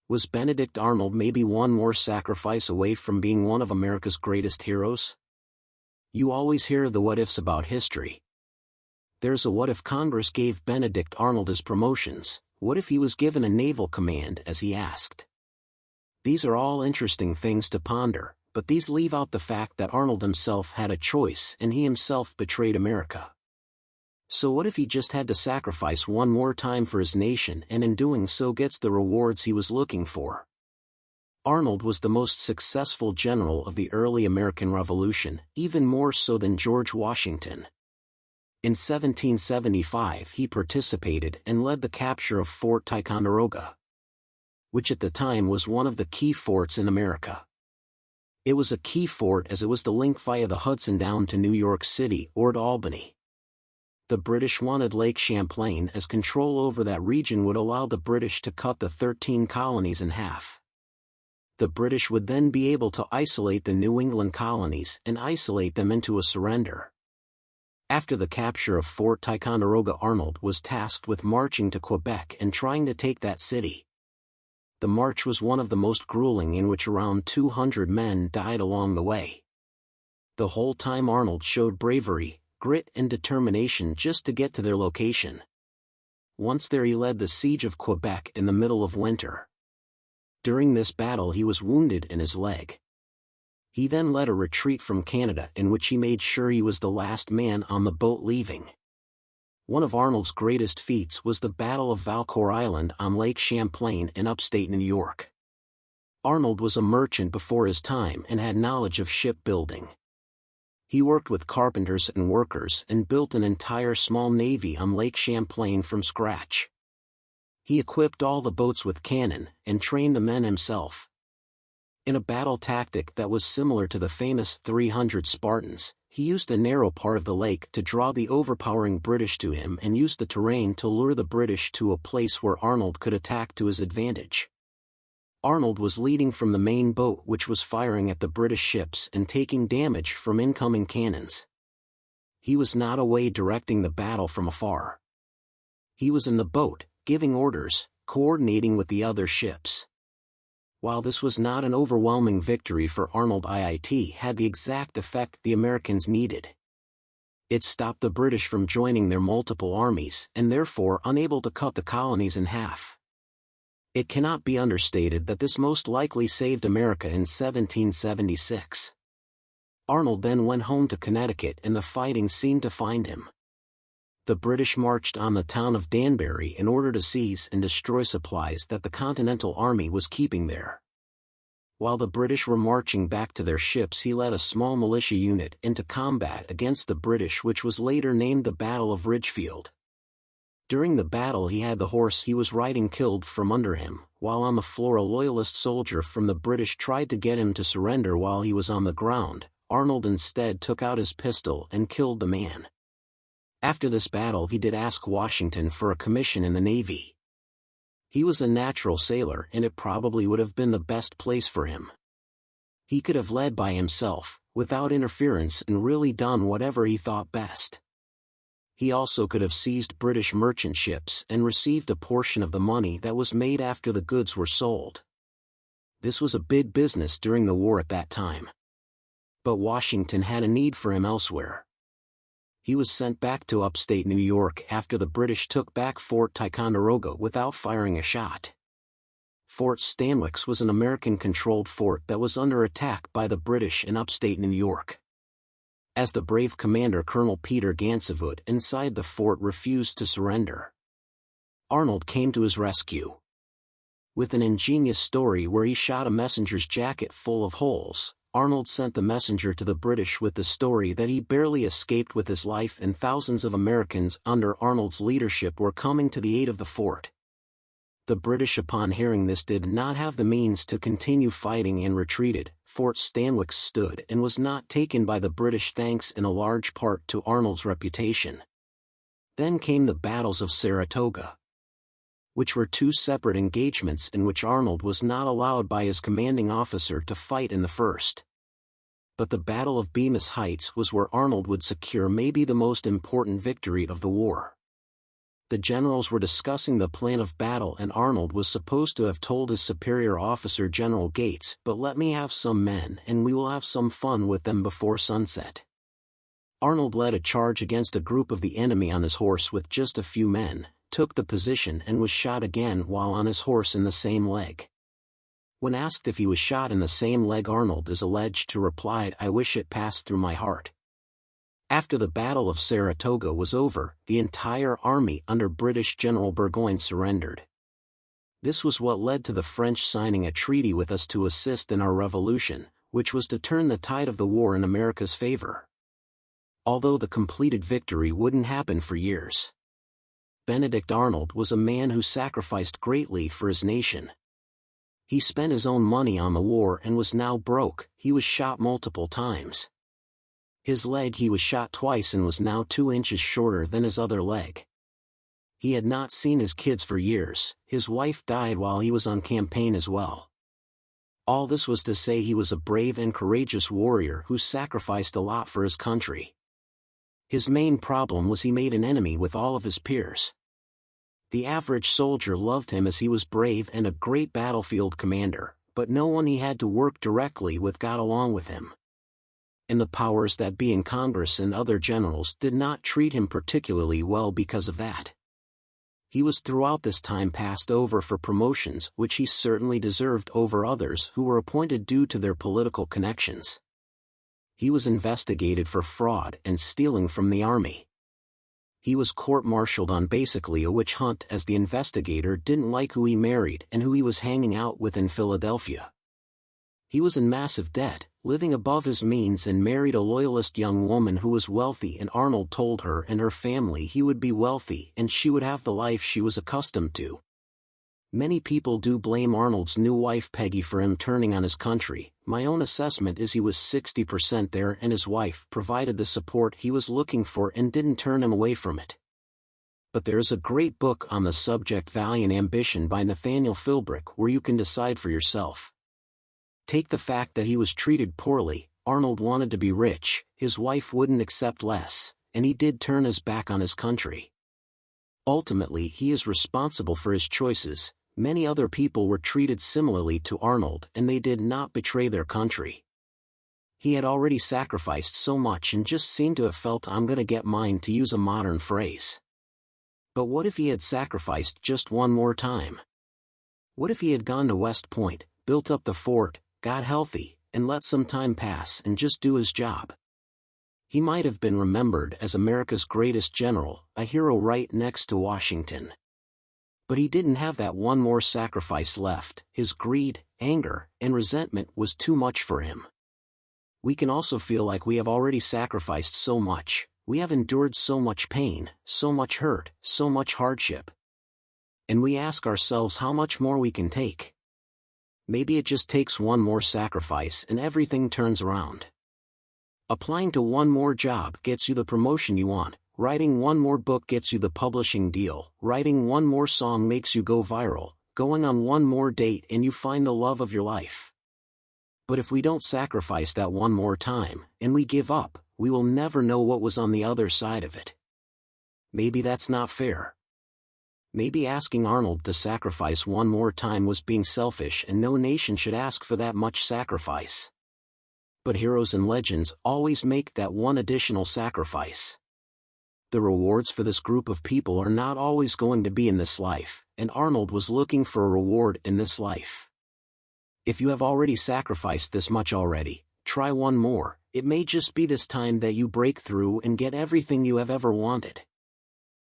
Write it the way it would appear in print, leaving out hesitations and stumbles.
Was Benedict Arnold maybe one more sacrifice away from being one of America's greatest heroes? You always hear the what-ifs about history. There's a what if Congress gave Benedict Arnold his promotions, what if he was given a naval command as he asked? These are all interesting things to ponder, but these leave out the fact that Arnold himself had a choice and he himself betrayed America. So what if he just had to sacrifice one more time for his nation and in doing so gets the rewards he was looking for? Arnold was the most successful general of the early American Revolution, even more so than George Washington. In 1775 he participated and led the capture of Fort Ticonderoga, which at the time was one of the key forts in America. It was a key fort as it was the link via the Hudson down to New York City or to Albany. The British wanted Lake Champlain as control over that region would allow the British to cut the 13 colonies in half. The British would then be able to isolate the New England colonies and isolate them into a surrender. After the capture of Fort Ticonderoga, Arnold was tasked with marching to Quebec and trying to take that city. The march was one of the most grueling, in which around 200 men died along the way. The whole time Arnold showed bravery, grit and determination just to get to their location. Once there he led the siege of Quebec in the middle of winter. During this battle he was wounded in his leg. He then led a retreat from Canada in which he made sure he was the last man on the boat leaving. One of Arnold's greatest feats was the Battle of Valcour Island on Lake Champlain in upstate New York. Arnold was a merchant before his time and had knowledge of shipbuilding. He worked with carpenters and workers and built an entire small navy on Lake Champlain from scratch. He equipped all the boats with cannon and trained the men himself. In a battle tactic that was similar to the famous 300 Spartans, he used a narrow part of the lake to draw the overpowering British to him and used the terrain to lure the British to a place where Arnold could attack to his advantage. Arnold was leading from the main boat, which was firing at the British ships and taking damage from incoming cannons. He was not away directing the battle from afar. He was in the boat, giving orders, coordinating with the other ships. While this was not an overwhelming victory for Arnold, it had the exact effect the Americans needed. It stopped the British from joining their multiple armies and therefore unable to cut the colonies in half. It cannot be understated that this most likely saved America in 1776. Arnold then went home to Connecticut and the fighting seemed to find him. The British marched on the town of Danbury in order to seize and destroy supplies that the Continental Army was keeping there. While the British were marching back to their ships, he led a small militia unit into combat against the British, which was later named the Battle of Ridgefield. During the battle he had the horse he was riding killed from under him. While on the floor, a loyalist soldier from the British tried to get him to surrender while he was on the ground. Arnold instead took out his pistol and killed the man. After this battle he did ask Washington for a commission in the Navy. He was a natural sailor and it probably would have been the best place for him. He could have led by himself, without interference, and really done whatever he thought best. He also could have seized British merchant ships and received a portion of the money that was made after the goods were sold. This was a big business during the war at that time. But Washington had a need for him elsewhere. He was sent back to upstate New York after the British took back Fort Ticonderoga without firing a shot. Fort Stanwix was an American-controlled fort that was under attack by the British in upstate New York. As the brave commander Colonel Peter Gansevoort inside the fort refused to surrender, Arnold came to his rescue. With an ingenious story where he shot a messenger's jacket full of holes, Arnold sent the messenger to the British with the story that he barely escaped with his life and thousands of Americans under Arnold's leadership were coming to the aid of the fort. The British, upon hearing this, did not have the means to continue fighting and retreated. Fort Stanwix stood and was not taken by the British, thanks in a large part to Arnold's reputation. Then came the battles of Saratoga, which were two separate engagements in which Arnold was not allowed by his commanding officer to fight in the first. But the Battle of Bemis Heights was where Arnold would secure maybe the most important victory of the war. The generals were discussing the plan of battle, and Arnold was supposed to have told his superior officer General Gates, "But let me have some men and we will have some fun with them before sunset." Arnold led a charge against a group of the enemy on his horse with just a few men, took the position and was shot again while on his horse in the same leg. When asked if he was shot in the same leg, Arnold is alleged to replied, "I wish it passed through my heart." After the Battle of Saratoga was over, the entire army under British General Burgoyne surrendered. This was what led to the French signing a treaty with us to assist in our revolution, which was to turn the tide of the war in America's favor. Although the completed victory wouldn't happen for years. Benedict Arnold was a man who sacrificed greatly for his nation. He spent his own money on the war and was now broke. He was shot multiple times. His leg, he was shot twice and was now 2 inches shorter than his other leg. He had not seen his kids for years. His wife died while he was on campaign as well. All this was to say he was a brave and courageous warrior who sacrificed a lot for his country. His main problem was he made an enemy with all of his peers. The average soldier loved him as he was brave and a great battlefield commander, but no one he had to work directly with got along with him. And the powers that be in Congress and other generals did not treat him particularly well because of that. He was throughout this time passed over for promotions which he certainly deserved over others who were appointed due to their political connections. He was investigated for fraud and stealing from the army. He was court-martialed on basically a witch hunt as the investigator didn't like who he married and who he was hanging out with in Philadelphia. He was in massive debt, living above his means, and married a loyalist young woman who was wealthy, and Arnold told her and her family he would be wealthy and she would have the life she was accustomed to. Many people do blame Arnold's new wife Peggy for him turning on his country. My own assessment is he was 60% there and his wife provided the support he was looking for and didn't turn him away from it. But there is a great book on the subject, Valiant Ambition by Nathaniel Philbrick, where you can decide for yourself. Take the fact that he was treated poorly. Arnold wanted to be rich, his wife wouldn't accept less, and he did turn his back on his country. Ultimately, he is responsible for his choices. Many other people were treated similarly to Arnold and they did not betray their country. He had already sacrificed so much and just seemed to have felt, "I'm gonna get mine," to use a modern phrase. But what if he had sacrificed just one more time? What if he had gone to West Point, built up the fort, got healthy, and let some time pass and just do his job? He might have been remembered as America's greatest general, a hero right next to Washington. But he didn't have that one more sacrifice left. His greed, anger, and resentment was too much for him. We can also feel like we have already sacrificed so much, we have endured so much pain, so much hurt, so much hardship. And we ask ourselves how much more we can take. Maybe it just takes one more sacrifice and everything turns around. Applying to one more job gets you the promotion you want. Writing one more book gets you the publishing deal. Writing one more song makes you go viral. Going on one more date and you find the love of your life. But if we don't sacrifice that one more time, and we give up, we will never know what was on the other side of it. Maybe that's not fair. Maybe asking Arnold to sacrifice one more time was being selfish, and no nation should ask for that much sacrifice. But heroes and legends always make that one additional sacrifice. The rewards for this group of people are not always going to be in this life, and Arnold was looking for a reward in this life. If you have already sacrificed this much already, try one more. It may just be this time that you break through and get everything you have ever wanted.